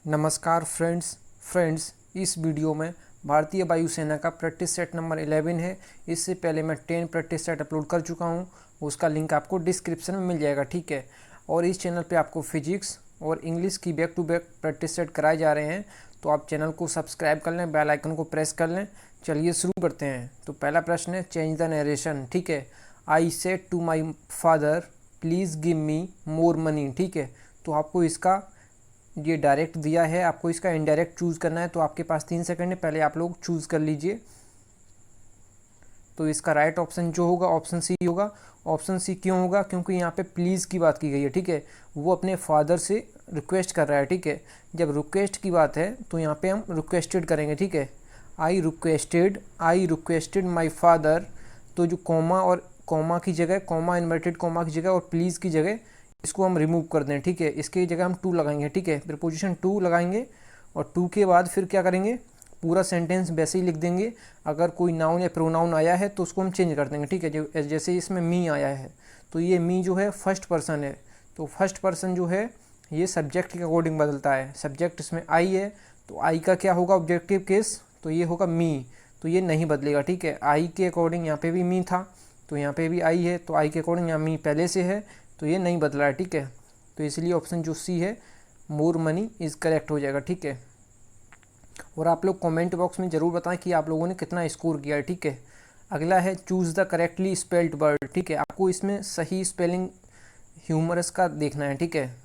नमस्कार फ्रेंड्स इस वीडियो में भारतीय वायुसेना का प्रैक्टिस सेट नंबर 11 है। इससे पहले मैं 10 प्रैक्टिस सेट अपलोड कर चुका हूं, उसका लिंक आपको डिस्क्रिप्शन में मिल जाएगा, ठीक है। और इस चैनल पे आपको फिजिक्स और इंग्लिश की back to back practice set कराए जा रहे हैं, तो आप चैनल को सब्सक्राइब कर लें, बेल आइकन को प्रेस कर लें। चलिए शुरू करते हैं। तो पहला प्रश्न है चेंज द नरेशन, ठीक है। I said to my father please give me more money, ठीक है। तो आपको इसका ये डायरेक्ट दिया है, आपको इसका इनडायरेक्ट चूज़ करना है। तो आपके पास 3 सेकंड है, पहले आप लोग चूज़ कर लीजिए। तो इसका राइट ऑप्शन जो होगा ऑप्शन सी होगा। ऑप्शन सी क्यों होगा? क्योंकि यहाँ पे प्लीज़ की बात की गई है, ठीक है। वो अपने फादर से रिक्वेस्ट कर रहा है, ठीक है। जब रिक्वेस्ट की बात है तो यहाँ पे हम रिक्वेस्टेड करेंगे, ठीक है। I requested my father. तो जो कॉमा और कॉमा की जगह, कॉमा इन्वर्टेड कॉमा की जगह और प्लीज़ की जगह इसको हम रिमूव कर दें, ठीक है। इसकी जगह हम टू लगाएंगे, ठीक है। प्रीपोजिशन टू लगाएंगे और टू के बाद फिर क्या करेंगे, पूरा सेंटेंस वैसे ही लिख देंगे। अगर कोई नाउन या प्रोनाउन आया है तो उसको हम चेंज कर देंगे, ठीक है। जैसे इसमें मी आया है तो ये मी जो है फर्स्ट पर्सन है, तो फर्स्ट पर्सन जो है ये सब्जेक्ट के अकॉर्डिंग बदलता है। सब्जेक्ट इसमें आई है तो आई का क्या होगा ऑब्जेक्टिव केस, तो ये होगा मी, तो ये नहीं बदलेगा, ठीक है। आई के अकॉर्डिंग यहाँ पे भी मी था तो यहाँ पे भी आई है, तो आई के अकॉर्डिंग यहाँ मी पहले से है तो ये नहीं बदला है, ठीक है। तो इसलिए ऑप्शन जो सी है मोर मनी इज़ करेक्ट हो जाएगा, ठीक है। और आप लोग कमेंट बॉक्स में ज़रूर बताएं कि आप लोगों ने कितना स्कोर किया है, ठीक है। अगला है choose the correctly spelled word, ठीक है। आपको इसमें सही स्पेलिंग ह्यूमरस का देखना है, ठीक है।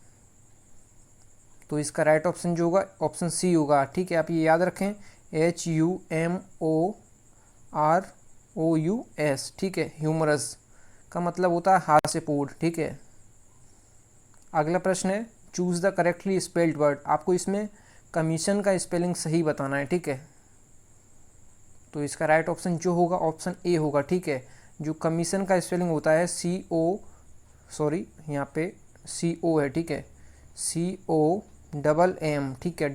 तो इसका राइट ऑप्शन जो होगा ऑप्शन सी होगा, ठीक है। आप ये याद रखें HUMOROUS, ठीक है। ह्यूमरस का मतलब होता है हास्यपूर्ण, ठीक है। अगला प्रश्न है choose the correctly spelled word. आपको इसमें कमीशन का स्पेलिंग सही बताना है, ठीक है। तो इसका राइट ऑप्शन जो होगा ऑप्शन ए होगा, ठीक है। जो कमीशन का स्पेलिंग होता है यहाँ पे CO है, ठीक है। COMM, ठीक है।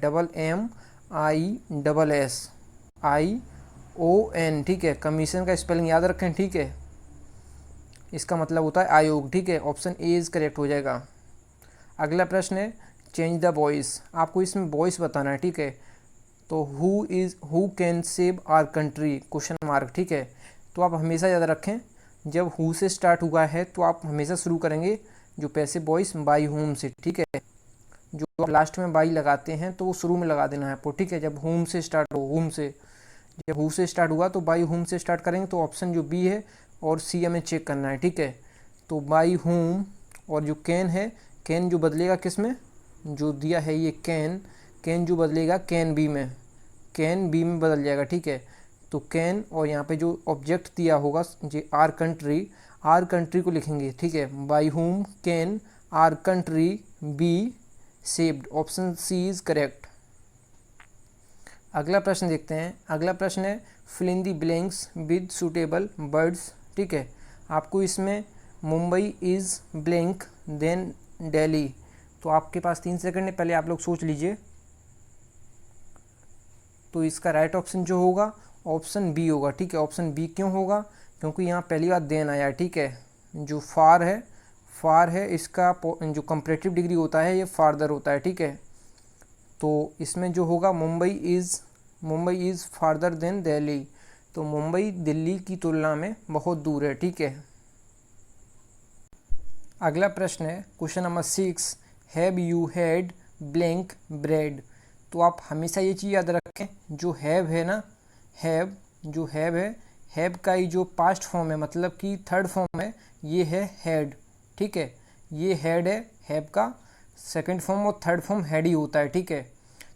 MMISSION, ठीक है। कमीशन का स्पेलिंग याद रखें, ठीक है। इसका मतलब होता है आयोग, ठीक है। ऑप्शन ए इज़ करेक्ट हो जाएगा। अगला प्रश्न है चेंज द वॉइस। आपको इसमें वॉइस बताना है, ठीक है। तो who can save our country question mark, ठीक है। तो आप हमेशा याद रखें जब हु से स्टार्ट हुआ है तो आप हमेशा शुरू करेंगे जो पैसिव वॉइस बाई होम से, ठीक है। जो आप लास्ट में बाई लगाते हैं तो वो शुरू में लगा देना है आपको, ठीक है। जब होम से स्टार्ट हो, होम से जब हु से स्टार्ट हुआ तो बाई होम से स्टार्ट करेंगे। तो ऑप्शन जो बी है और सी हमें चेक करना है, ठीक है। तो बाई होम और जो कैन है, कैन जो बदलेगा किस में, जो दिया है ये कैन जो बदलेगा कैन बी में बदल जाएगा, ठीक है। तो कैन और यहाँ पे जो ऑब्जेक्ट दिया होगा जो आर कंट्री को लिखेंगे, ठीक है। By whom can our country be saved, option C is correct. अगला प्रश्न देखते हैं। अगला प्रश्न है fill in the blanks with suitable words, ठीक है। आपको इसमें Mumbai is blank than Delhi. तो आपके पास 3 सेकंड है, पहले आप लोग सोच लीजिए। तो इसका राइट ऑप्शन जो होगा ऑप्शन बी होगा, ठीक है। ऑप्शन बी क्यों होगा? क्योंकि यहाँ पहली बार देन आया है, ठीक है। जो फार है इसका जो कंपैरेटिव डिग्री होता है ये फारदर होता है, ठीक है। तो इसमें जो होगा Mumbai is farther than Delhi. तो मुंबई दिल्ली की तुलना में बहुत दूर है, ठीक है। अगला प्रश्न है question number 6 have you had blank bread. तो आप हमेशा ये चीज़ याद रखें जो हैव है ना, हैव का ही जो पास्ट फॉर्म है मतलब कि थर्ड फॉर्म है ये है हैड, ठीक है। ये हैड है, हैव का सेकंड फॉर्म और थर्ड फॉर्म हैड ही होता है, ठीक है।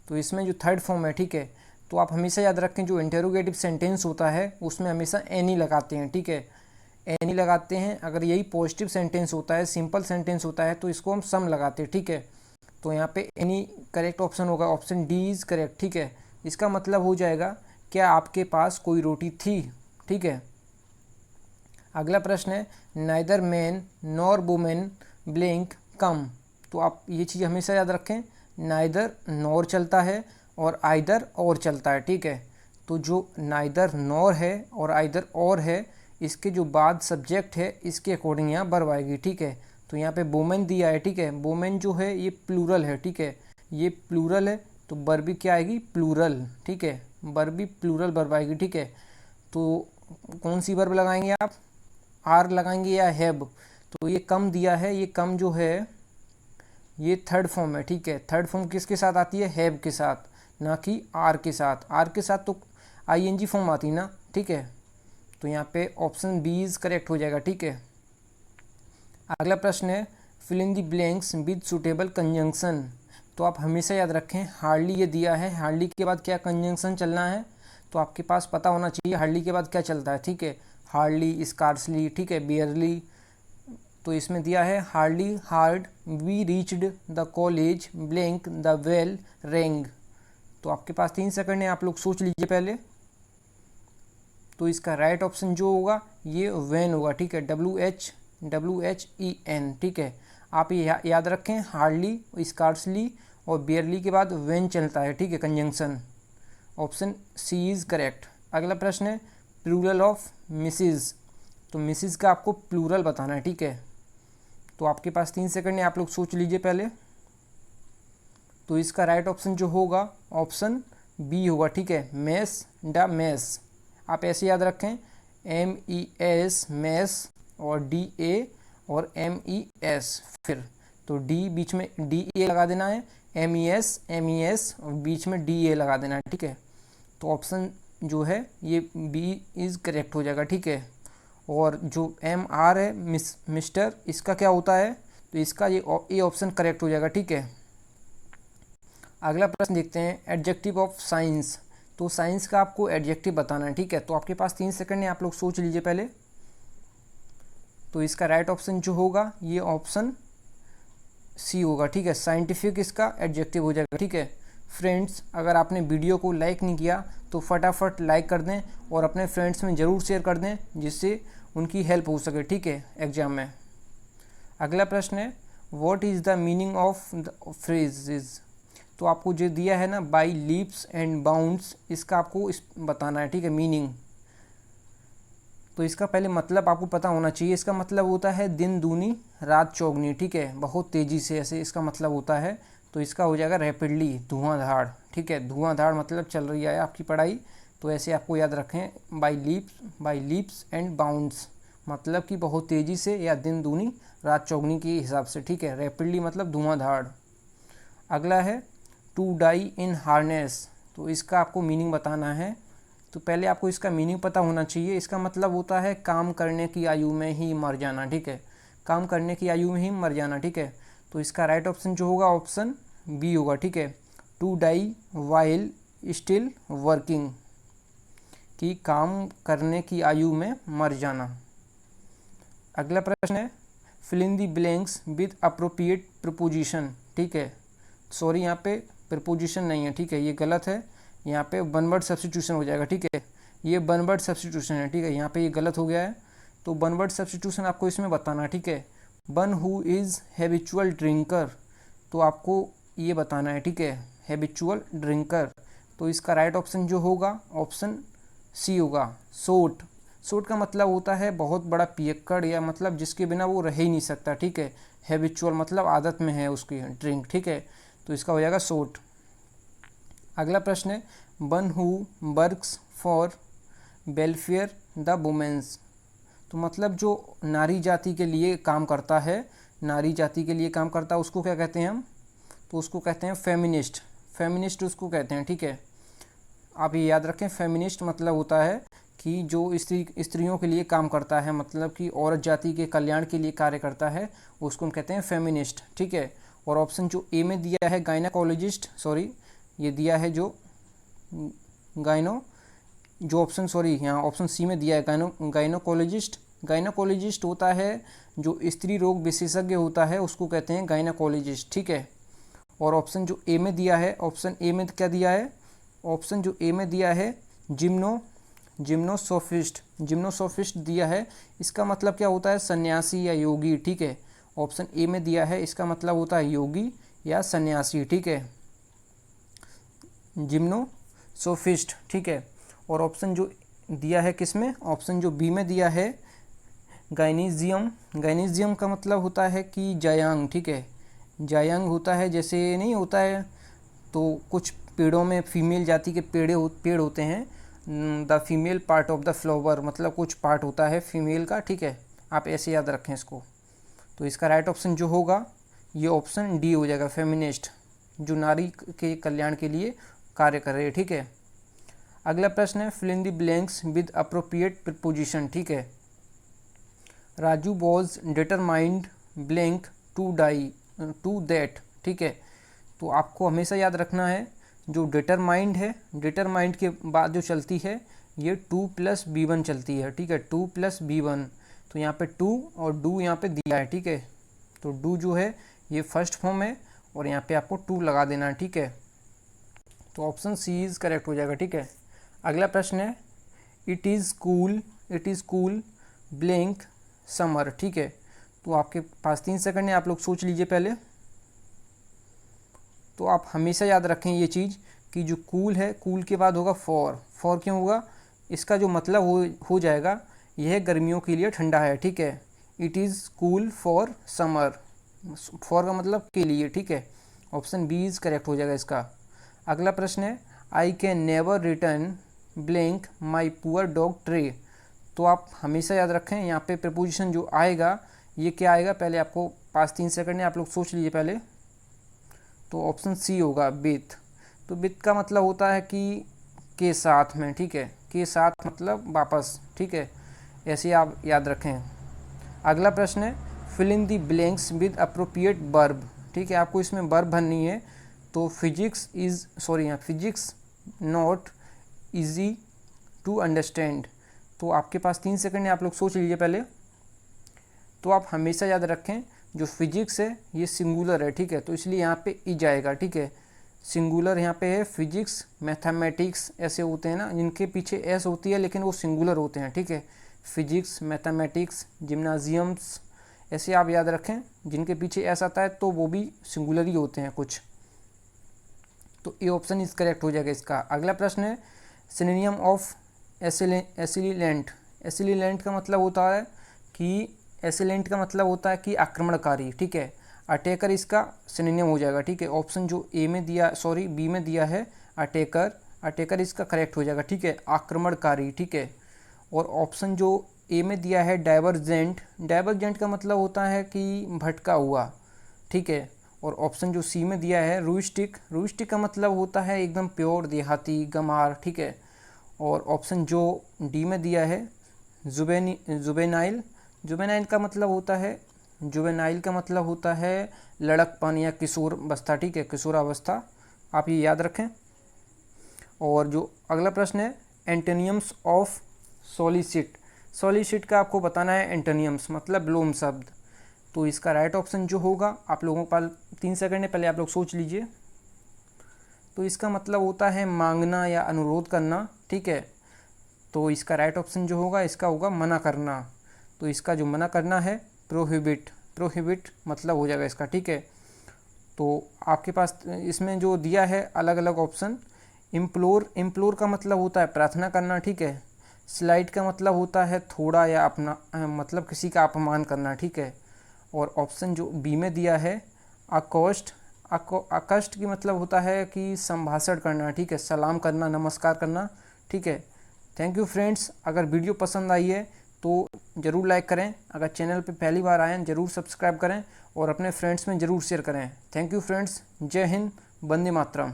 तो इसमें जो थर्ड फॉर्म है, ठीक है। तो आप हमेशा याद रखें जो इंटेरोगेटिव सेंटेंस होता है उसमें हमेशा एनी लगाते हैं, ठीक है। एनी लगाते हैं। अगर यही पॉजिटिव सेंटेंस होता है, सिंपल सेंटेंस होता है तो इसको हम सम लगाते हैं, ठीक है। तो यहाँ पे एनी करेक्ट ऑप्शन होगा, ऑप्शन डी इज़ करेक्ट, ठीक है। इसका मतलब हो जाएगा क्या आपके पास कोई रोटी थी, ठीक है। अगला प्रश्न है neither man nor women blank come. तो आप ये चीज़ हमेशा याद रखें, नाइदर नॉर चलता है और आइदर और चलता है, ठीक है। तो जो नाइदर नॉर है और आइदर और है इसके जो बाद सब्जेक्ट है इसके अकॉर्डिंग यहाँ वर्ब आएगी, ठीक है। तो यहाँ पे वुमेन दिया है, ठीक है। वुमेन जो है ये प्लूरल है, ठीक है। ये प्लूरल है तो वर्ब भी क्या आएगी, प्लूरल, ठीक है, वर्ब भी प्लूरल वर्ब आएगी, ठीक है। तो कौन सी वर्ब लगाएंगे आप, आर लगाएंगे या हैव। तो ये कम दिया है, ये कम जो है ये थर्ड फॉर्म है, ठीक है। थर्ड फॉर्म किसके साथ आती है, हैव के साथ, ना कि आर के साथ। आर के साथ तो आईएनजी फॉर्म आती ना, ठीक है। तो यहाँ पे ऑप्शन बी इज करेक्ट हो जाएगा, ठीक है। अगला प्रश्न है fill in the blanks with suitable conjunction. तो आप हमेशा याद रखें हार्डली ये दिया है, हार्डली के बाद क्या कंजंक्शन चलना है, तो आपके पास पता होना चाहिए हार्डली के बाद क्या चलता है, ठीक है। हार्डली, स्कार्सली, ठीक है, बियरली। तो इसमें दिया है hardly had we reached the college blank the bell rang. तो आपके पास 3 सेकंड है, आप लोग सोच लीजिए पहले। तो इसका राइट ऑप्शन जो होगा ये वैन होगा, ठीक है, WHEN, ठीक है। आप ये याद रखें हार्डली, स्कार्सली और बियरली के बाद वैन चलता है, ठीक है, conjunction. Option C is correct. अगला प्रश्न है प्लूरल ऑफ मिसिज। तो मिसिज का आपको प्लूरल बताना है, ठीक है। तो आपके पास 3 सेकंड है, आप लोग सोच लीजिए पहले। तो इसका राइट ऑप्शन जो होगा ऑप्शन बी होगा, ठीक है, मेस ड मेस। आप ऐसे याद रखें MES मेस और DA और MES, फिर तो डी बीच में DA लगा देना है, MES और बीच में DA लगा देना है, ठीक है। तो ऑप्शन जो है ये बी इज़ करेक्ट हो जाएगा, ठीक है। और जो MR है मिस्टर, इसका क्या होता है, तो इसका ये ऑप्शन करेक्ट हो जाएगा, ठीक है। अगला प्रश्न देखते हैं एडजेक्टिव ऑफ साइंस। तो साइंस का आपको एडजेक्टिव बताना है, ठीक है। तो आपके पास 3 सेकंड है, आप लोग सोच लीजिए पहले। तो इसका राइट ऑप्शन जो होगा ये ऑप्शन सी होगा, ठीक है, साइंटिफिक इसका एडजेक्टिव हो जाएगा, ठीक है। फ्रेंड्स, अगर आपने वीडियो को लाइक नहीं किया तो फटाफट लाइक कर दें और अपने फ्रेंड्स में ज़रूर शेयर कर दें, जिससे उनकी हेल्प हो सके, ठीक है, एग्जाम में। अगला प्रश्न है what is the meaning of the phrases. तो आपको जो दिया है ना बाई लीप्स एंड बाउंड्स, इसका आपको बताना है, ठीक है, मीनिंग। तो इसका पहले मतलब आपको पता होना चाहिए। इसका मतलब होता है दिन दूनी रात चौगनी, ठीक है, बहुत तेज़ी से, ऐसे इसका मतलब होता है। तो इसका हो जाएगा रैपिडली, धुआंधार, ठीक है। धुआंधार मतलब चल रही है आपकी पढ़ाई, तो ऐसे आपको याद रखें बाई लीप्स एंड बाउंड्स, मतलब कि बहुत तेज़ी से या दिन दूनी रात चौगनी के हिसाब से, ठीक है। रैपिडली मतलब धुआंधार। अगला है टू डाई इन हार्नेस। तो इसका आपको मीनिंग बताना है। तो पहले आपको इसका मीनिंग पता होना चाहिए। इसका मतलब होता है काम करने की आयु में ही मर जाना, ठीक है, काम करने की आयु में ही मर जाना, ठीक है। तो इसका राइट ऑप्शन जो होगा ऑप्शन बी होगा, ठीक है, to die while still working, कि काम करने की आयु में मर जाना। अगला प्रश्न है fill in the blanks with appropriate preposition, ठीक है। सॉरी, यहाँ पे प्रपोजिशन नहीं है, ठीक है, ये गलत है। यहाँ पे वन वर्ड सब्स्टिट्यूशन हो जाएगा, ठीक है, ये वन वर्ड सब्स्टिट्यूशन है, ठीक है, यहाँ पे ये गलत हो गया है। तो वन वर्ड सब्स्टिट्यूशन आपको इसमें बताना है, ठीक है। One who is habitual drinker, तो आपको ये बताना है, ठीक है, हैबिचुअल ड्रिंकर। तो इसका राइट ऑप्शन जो होगा ऑप्शन सी होगा, सोट। सोट का मतलब होता है बहुत बड़ा पियक्कड़, या मतलब जिसके बिना वो रह ही नहीं सकता, ठीक है। हैबिचुअल मतलब आदत में है उसकी ड्रिंक, ठीक है। तो इसका हो जाएगा सोट। अगला प्रश्न है one who works for welfare the women's. तो मतलब जो नारी जाति के लिए काम करता है, नारी जाति के लिए काम करता है, उसको क्या कहते हैं हम, तो उसको कहते हैं फेमिनिस्ट। फेमिनिस्ट उसको कहते हैं, ठीक है। आप ये याद रखें, फेमिनिस्ट मतलब होता है कि जो स्त्रियों के लिए काम करता है, मतलब कि औरत जाति के कल्याण के लिए कार्य करता है, उसको हम कहते हैं फेमिनिस्ट, ठीक है। और ऑप्शन जो ए में दिया है गायनाकोलॉजिस्ट, सॉरी ये दिया है जो जो ऑप्शन, सॉरी यहाँ ऑप्शन सी में दिया है गायनोकोलॉजिस्ट। गायनोकोलॉजिस्ट होता है जो स्त्री रोग विशेषज्ञ होता है, उसको कहते हैं गायनोकोलॉजिस्ट, ठीक है। और ऑप्शन जो ए में दिया है, ऑप्शन ए में क्या दिया है, ऑप्शन जो ए में दिया है जिम्नोसोफिस्ट, जिम्नोसोफिस्ट दिया है। इसका मतलब क्या होता है, सन्यासी या योगी, ठीक है। ऑप्शन ए में दिया है, इसका मतलब होता है योगी या सन्यासी, ठीक है, जिम्नोसोफिस्ट, ठीक है। और ऑप्शन जो दिया है किसमें, ऑप्शन जो बी में दिया है गाइनीजियम। गाइनीजियम का मतलब होता है कि जायांग, ठीक है, जायांग होता है, जैसे नहीं होता है तो कुछ पेड़ों में फीमेल जाति के पेड़ होते हैं, the female part of the flower, मतलब कुछ पार्ट होता है फीमेल का, ठीक है, आप ऐसे याद रखें इसको। तो इसका राइट ऑप्शन जो होगा ये ऑप्शन डी हो जाएगा, फेमिनिस्ट, जो नारी के कल्याण के लिए कार्य कर रहे हैं, ठीक है। अगला प्रश्न है fill in the blanks with appropriate preposition, ठीक है। Raju was determined blank to die to that, ठीक है। तो आपको हमेशा याद रखना है जो डिटरमाइंड है, डिटरमाइंड के बाद जो चलती है ये 2 + B1 चलती है, ठीक है, 2 + B1। तो यहाँ पे 2 और डू यहाँ पे दिया है, ठीक है। तो डू जो है ये फर्स्ट फॉर्म है और यहाँ पे आपको 2 लगा देना है, ठीक है। तो ऑप्शन सी इज़ करेक्ट हो जाएगा, ठीक है। अगला प्रश्न है it is cool blank summer, ठीक है। तो आपके पास 3 सेकंड है, आप लोग सोच लीजिए पहले। तो आप हमेशा याद रखें ये चीज़ कि जो कूल है, कूल के बाद होगा फॉर क्यों होगा, इसका जो मतलब हो जाएगा यह गर्मियों के लिए ठंडा है, ठीक है। It is cool for summer, for का मतलब के लिए, ठीक है। ऑप्शन बी इज़ करेक्ट हो जाएगा इसका। अगला प्रश्न है I can never return blank my poor dog tray. तो आप हमेशा याद रखें यहाँ पे प्रपोजिशन जो आएगा ये क्या आएगा, पहले आपको 5-3 सेकंड है, आप लोग सोच लीजिए पहले। तो ऑप्शन सी होगा विथ। तो विथ का मतलब होता है कि के साथ में, ठीक है, के साथ मतलब वापस, ठीक है, ऐसे आप याद रखें। अगला प्रश्न है fill in the blanks with appropriate verb, ठीक है। आपको इसमें वर्ब भरनी है। तो physics not easy to understand. तो आपके पास 3 सेकंड है, आप लोग सोच लीजिए पहले। तो आप हमेशा याद रखें जो फिजिक्स है ये सिंगुलर है, ठीक है, तो इसलिए यहाँ पे इज आएगा, ठीक है। सिंगुलर यहाँ पे है, फिजिक्स मैथमेटिक्स ऐसे होते हैं ना जिनके पीछे एस होती है लेकिन वो सिंगुलर होते हैं, ठीक है। फिजिक्स, मैथमेटिक्स, जिम्नाजियम्स ऐसे आप याद रखें, जिनके पीछे एस आता है तो वो भी सिंगुलर ही होते हैं कुछ। तो ये ऑप्शन इज करेक्ट हो जाएगा इसका। अगला प्रश्न है सिनोनिम ऑफ एसिलेंट। एसिलेंट का मतलब होता है कि एसिलेंट का मतलब होता है कि आक्रमणकारी, ठीक है। अटैकर इसका सिनोनिम हो जाएगा, ठीक है। ऑप्शन जो बी में दिया है अटैकर इसका करेक्ट हो जाएगा, ठीक है, आक्रमणकारी, ठीक है। और ऑप्शन जो ए में दिया है डाइवर्जेंट का मतलब होता है कि भटका हुआ, ठीक है। और ऑप्शन जो सी में दिया है रूस्टिक का मतलब होता है एकदम प्योर देहाती गंवार, ठीक है। और ऑप्शन जो डी में दिया है जुवेनाइल का मतलब होता है लड़कपन या किशोर अवस्था, ठीक है, किशोरावस्था, आप ये याद रखें। और जो अगला प्रश्न है एंटोनियम्स ऑफ सॉलिसिट का आपको बताना है एंटोनियम्स मतलब विलोम शब्द। तो इसका राइट ऑप्शन जो होगा, आप लोगों के पास 3 सेकंड है, पहले आप लोग सोच लीजिए। तो इसका मतलब होता है मांगना या अनुरोध करना, ठीक है। तो इसका राइट ऑप्शन जो होगा इसका होगा मना करना। तो इसका जो मना करना है प्रोहिबिट मतलब हो जाएगा इसका, ठीक है। तो आपके पास इसमें जो दिया है अलग अलग ऑप्शन, इम्प्लोर का मतलब होता है प्रार्थना करना, ठीक है। स्लाइड का मतलब होता है थोड़ा या अपना मतलब किसी का अपमान करना, ठीक है। और ऑप्शन जो बी में दिया है अकस्ट की मतलब होता है कि संभाषण करना, ठीक है, सलाम करना, नमस्कार करना, ठीक है। थैंक यू फ्रेंड्स, अगर वीडियो पसंद आई है तो ज़रूर लाइक करें, अगर चैनल पे पहली बार आए हैं ज़रूर सब्सक्राइब करें और अपने फ्रेंड्स में ज़रूर शेयर करें। थैंक यू फ्रेंड्स, जय हिंद, वंदे मातरम।